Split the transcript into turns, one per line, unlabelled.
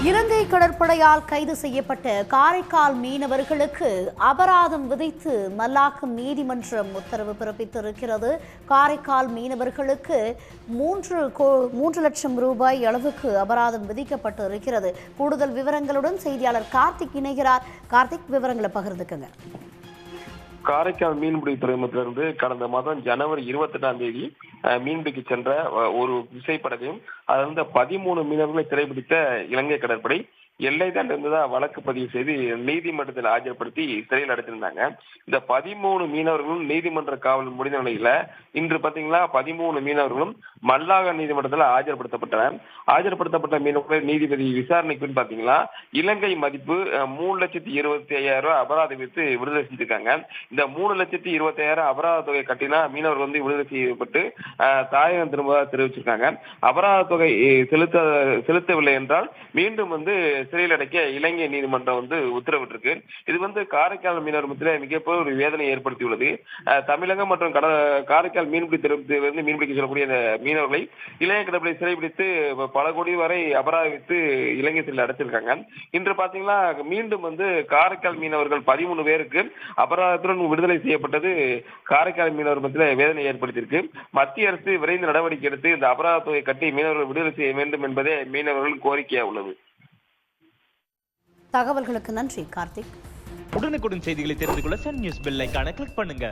இலங்கை கடற்படையால் கைது செய்யப்பட்ட காரைக்கால் மீனவர்களுக்கு அபராதம் விதித்து மல்லாக்கம் நீதிமன்றம் உத்தரவு பிறப்பித்திருக்கிறது. காரைக்கால் மீனவர்களுக்கு 3 லட்சம் ரூபாய் அளவுக்கு அபராதம் விதிக்கப்பட்டு இருக்கிறது. கூடுதல் விவரங்களுடன் செய்தியாளர் கார்த்திக் இணைகிறார். கார்த்திக், விவரங்களை பகிர்ந்துக்குங்க.
காரைக்கால் மீன்பிடி துறைமுகத்திலிருந்து கடந்த மாதம் ஜனவரி 28ஆம் தேதி மீன்பிடிக்கு சென்ற ஒரு விசைப்படகையும் அதிலிருந்த 13 மீனவர்களை சிறைபிடித்த இலங்கை கடற்படை எல்லை தாண்டி இருந்ததா வழக்கு பதிவு செய்து நீதிமன்றத்தில் ஆஜர்படுத்தி சிறையில் அடைத்திருந்தாங்க. இந்த 13 மீனவர்களும் நீதிமன்ற காவல் முடிந்த நிலையில இன்று பாத்தீங்கன்னா 13 மீனவர்களும் மல்லாக நீதிமன்றத்தில் ஆஜர்படுத்தப்பட்ட மீனவர்கள் நீதிபதி விசாரணைக்கு பாத்தீங்கன்னா இலங்கை மதிப்பு 3,25,000 அபராதம் விதித்து விடுதலை செஞ்சிருக்காங்க. இந்த 3,25,000 அபராத தொகை கட்டினா மீனவர்கள் விடுதலை செய்யப்பட்டு தாயகம் திரும்ப தெரிவிச்சிருக்காங்க. அபராத தொகை செலுத்தவில்லை என்றால் மீண்டும் சிறையில் அடைக்க இலங்கை நீதிமன்றம் உத்தரவிட்டிருக்கு. இது காரைக்கால் மீனவர் மத்தியில் மிகப்பெரிய ஒரு வேதனை ஏற்படுத்தியுள்ளது. தமிழகம் மற்றும் காரைக்கால் மீன்பிடி துறைமுகத்திலிருந்து மீன்பிடிக்க செல்லக்கூடிய மீனவர்களை இலங்கை கடற்படை சிறைபிடித்து பல கோடி வரை அபராதித்து இலங்கை சிறையில் அடைச்சிருக்காங்க. இன்று பாத்தீங்கன்னா மீண்டும் காரைக்கால் மீனவர்கள் 13 பேருக்கு அபராதத்துடன் விடுதலை செய்யப்பட்டது காரைக்கால் மீனவர் மத்தியில் வேதனை ஏற்படுத்தியிருக்கு. மத்திய அரசு விரைந்து நடவடிக்கை எடுத்து இந்த அபராத தொகை கட்டி மீனவர்கள் விடுதலை செய்ய வேண்டும் என்பதே மீனவர்கள் கோரிக்கையா உள்ளது.
தகவல்களுக்கு நன்றி கார்த்திக்.
உடனுக்குடன் செய்திகளை தெரிந்து கொள்ள சன் நியூஸ் பெல் ஐகானை கிளிக் பண்ணுங்க.